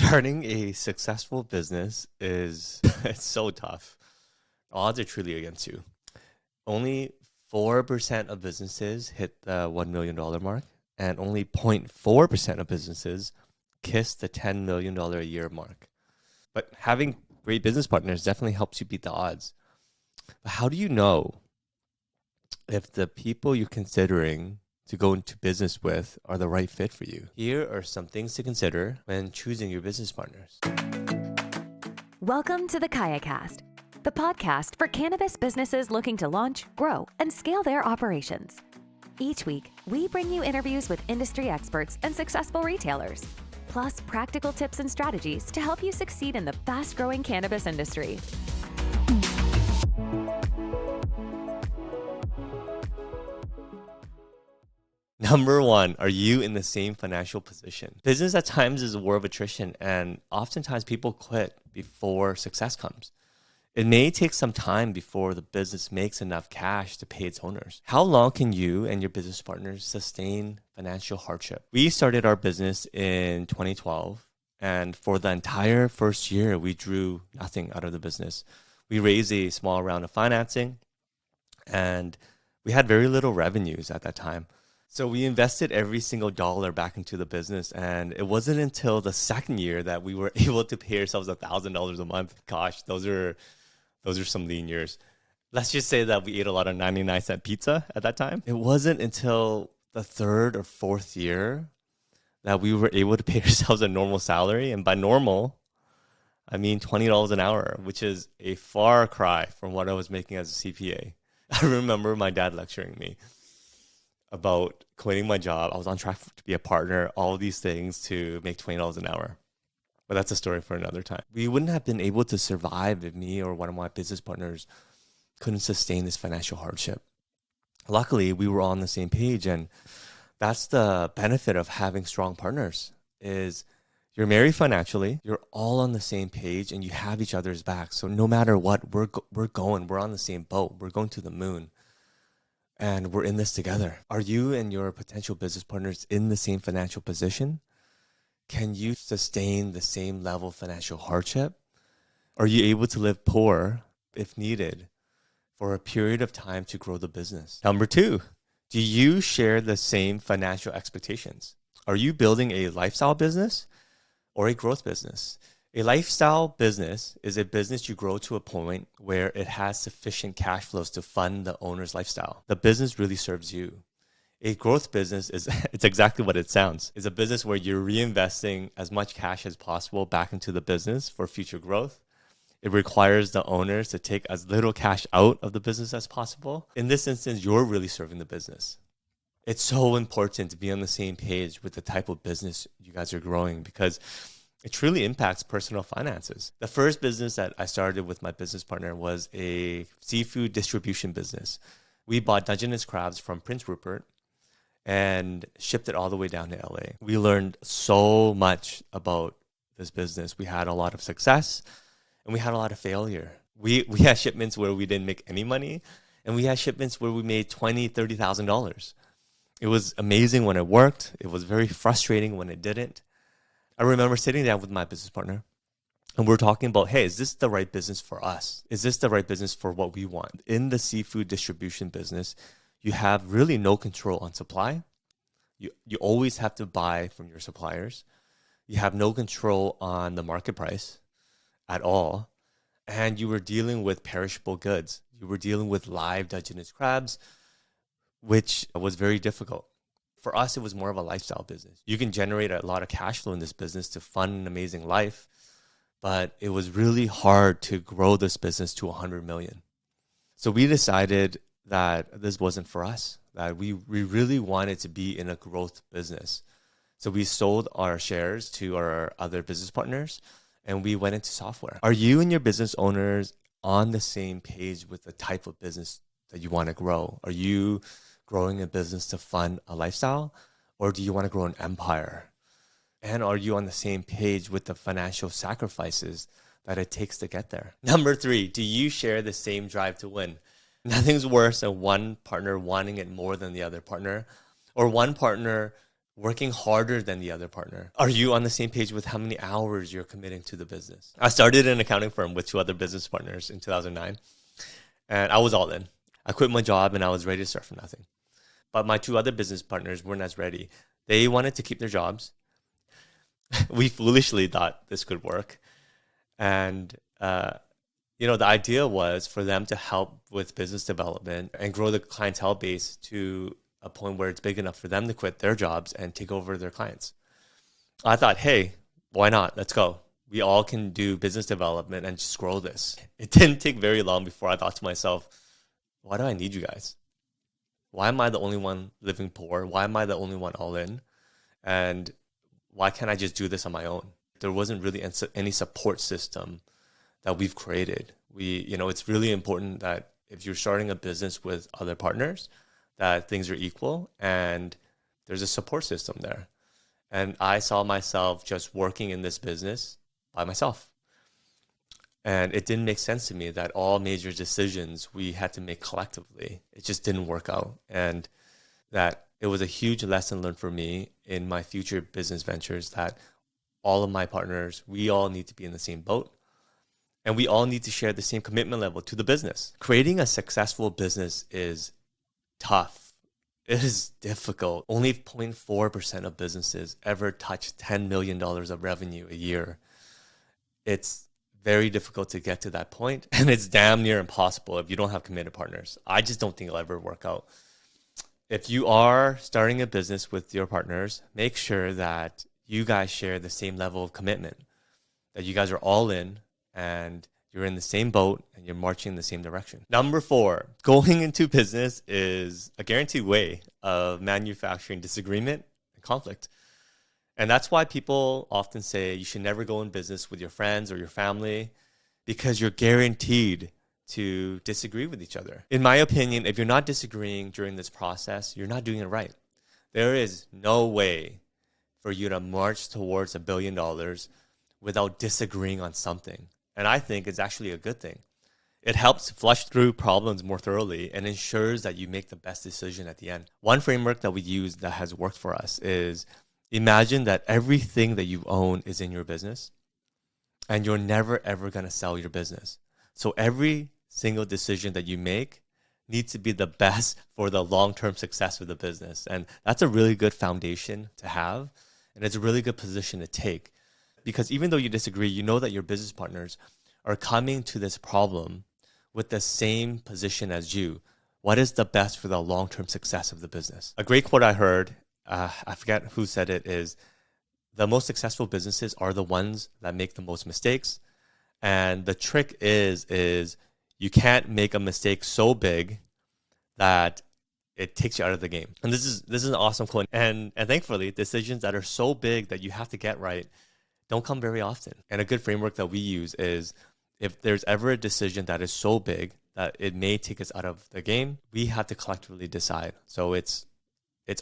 Starting a successful business is it's so tough. Odds are truly against you. Only 4% of businesses hit the $1 million mark, and only 0.4% of businesses kiss the $10 million a year mark. But having great business partners definitely helps you beat the odds. But how do you know if the people you're considering to go into business with are the right fit for you? Here are some things to consider when choosing your business partners. Welcome to the KayaCast, the podcast for cannabis businesses looking to launch, grow, and scale their operations. Each week, we bring you interviews with industry experts and successful retailers, plus practical tips and strategies to help you succeed in the fast-growing cannabis industry. Number one, are you in the same financial position? Business at times is a war of attrition, and oftentimes people quit before success comes. It may take some time before the business makes enough cash to pay its owners. How long can you and your business partners sustain financial hardship? We started our business in 2012, and for the entire first year, we drew nothing out of the business. We raised a small round of financing, and we had very little revenues at that time. So we invested every single dollar back into the business, and it wasn't until the second year that we were able to pay ourselves $1,000 a month. Gosh, those are some lean years. Let's just say that we ate a lot of 99-cent pizza at that time. It wasn't until the third or fourth year that we were able to pay ourselves a normal salary, and by normal, I mean $20 an hour, which is a far cry from what I was making as a CPA. I remember my dad lecturing me about quitting my job. I was on track to be a partner, all these things to make $20 an hour. But that's a story for another time. We wouldn't have been able to survive if me or one of my business partners couldn't sustain this financial hardship. Luckily, we were all on the same page, and that's the benefit of having strong partners is you're married financially, you're all on the same page, and you have each other's back. So no matter what, we're on the same boat. We're going to the moon. And we're in this together. Are you and your potential business partners in the same financial position? Can you sustain the same level of financial hardship? Are you able to live poor, if needed, for a period of time to grow the business? Number two, do you share the same financial expectations? Are you building a lifestyle business or a growth business? A lifestyle business is a business you grow to a point where it has sufficient cash flows to fund the owner's lifestyle. The business really serves you. A growth business it's exactly what it sounds. It's a business where you're reinvesting as much cash as possible back into the business for future growth. It requires the owners to take as little cash out of the business as possible. In this instance, you're really serving the business. It's so important to be on the same page with the type of business you guys are growing because it truly impacts personal finances. The first business that I started with my business partner was a seafood distribution business. We bought Dungeness crabs from Prince Rupert and shipped it all the way down to LA. We learned so much about this business. We had a lot of success and we had a lot of failure. We had shipments where we didn't make any money, and we had shipments where we made $20,000, $30,000. It was amazing when it worked. It was very frustrating when it didn't. I remember sitting down with my business partner and we're talking about, hey, is this the right business for us? Is this the right business for what we want? In the seafood distribution business, you have really no control on supply. You always have to buy from your suppliers. You have no control on the market price at all. And you were dealing with perishable goods. You were dealing with live Dungeness crabs, which was very difficult. For us, it was more of a lifestyle business. You can generate a lot of cash flow in this business to fund an amazing life, but it was really hard to grow this business to 100 million. So we decided that this wasn't for us, that we really wanted to be in a growth business. So we sold our shares to our other business partners and we went into software. Are you and your business owners on the same page with the type of business that you want to grow? Are you growing a business to fund a lifestyle, or do you want to grow an empire? And are you on the same page with the financial sacrifices that it takes to get there? Number three, do you share the same drive to win? Nothing's worse than one partner wanting it more than the other partner, or one partner working harder than the other partner? Are you on the same page with how many hours you're committing to the business? I started an accounting firm with 2 other business partners in 2009, and I was all in. I quit my job and I was ready to start from nothing. But my 2 other business partners weren't as ready. They wanted to keep their jobs. We foolishly thought this could work. And, the idea was for them to help with business development and grow the clientele base to a point where it's big enough for them to quit their jobs and take over their clients. I thought, hey, why not? Let's go. We all can do business development and just grow this. It didn't take very long before I thought to myself, why do I need you guys? Why am I the only one living poor? Why am I the only one all in? And why can't I just do this on my own? There wasn't really any support system that we've created. It's really important that if you're starting a business with other partners, that things are equal and there's a support system there. And I saw myself just working in this business by myself. And it didn't make sense to me that all major decisions we had to make collectively. It just didn't work out. And that it was a huge lesson learned for me in my future business ventures that all of my partners, we all need to be in the same boat. And we all need to share the same commitment level to the business. Creating a successful business is tough. It is difficult. Only 0.4% of businesses ever touch $10 million of revenue a year. It's very difficult to get to that point, and it's damn near impossible if you don't have committed partners. I just don't think it'll ever work out. If you are starting a business with your partners, make sure that you guys share the same level of commitment, that you guys are all in and you're in the same boat and you're marching in the same direction. Number 4, going into business is a guaranteed way of manufacturing disagreement and conflict. And that's why people often say you should never go in business with your friends or your family, because you're guaranteed to disagree with each other. In my opinion, if you're not disagreeing during this process, you're not doing it right. There is no way for you to march towards $1 billion without disagreeing on something. And I think it's actually a good thing. It helps flush through problems more thoroughly and ensures that you make the best decision at the end. One framework that we use that has worked for us is imagine that everything that you own is in your business and you're never, ever going to sell your business. So every single decision that you make needs to be the best for the long-term success of the business. And that's a really good foundation to have. And it's a really good position to take. Because even though you disagree, you know that your business partners are coming to this problem with the same position as you. What is the best for the long-term success of the business? A great quote I heard, I forget who said it, is the most successful businesses are the ones that make the most mistakes. And the trick is you can't make a mistake so big that it takes you out of the game. And this is an awesome quote. And thankfully, decisions that are so big that you have to get right don't come very often. And a good framework that we use is if there's ever a decision that is so big that it may take us out of the game, we have to collectively decide. So it's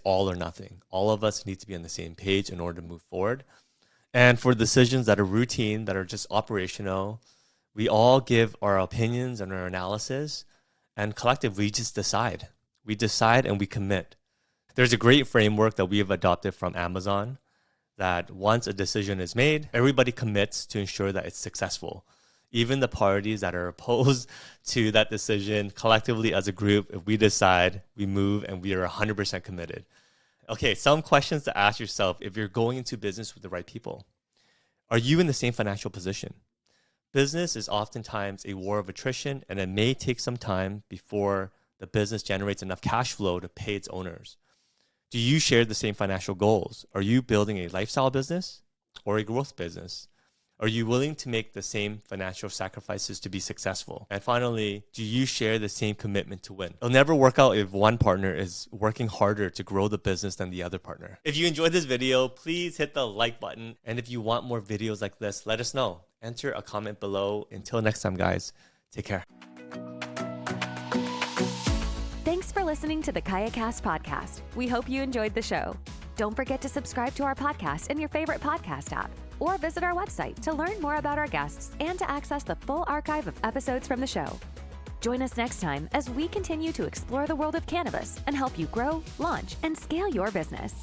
all or nothing. All of us need to be on the same page in order to move forward. And for decisions that are routine, that are just operational, we all give our opinions and our analysis, and collectively we just decide. We decide and we commit. There's a great framework that we have adopted from Amazon that once a decision is made, everybody commits to ensure that it's successful. Even the parties that are opposed to that decision, collectively as a group, if we decide, we move, and we are 100% committed. Okay, some questions to ask yourself if you're going into business with the right people. Are you in the same financial position? Business is oftentimes a war of attrition, and it may take some time before the business generates enough cash flow to pay its owners. Do you share the same financial goals? Are you building a lifestyle business or a growth business? Are you willing to make the same financial sacrifices to be successful? And finally, do you share the same commitment to win? It'll never work out if one partner is working harder to grow the business than the other partner. If you enjoyed this video, please hit the like button. And if you want more videos like this, let us know. Enter a comment below. Until next time, guys, take care. Thanks for listening to the KayaCast podcast. We hope you enjoyed the show. Don't forget to subscribe to our podcast in your favorite podcast app, or visit our website to learn more about our guests and to access the full archive of episodes from the show. Join us next time as we continue to explore the world of cannabis and help you grow, launch, and scale your business.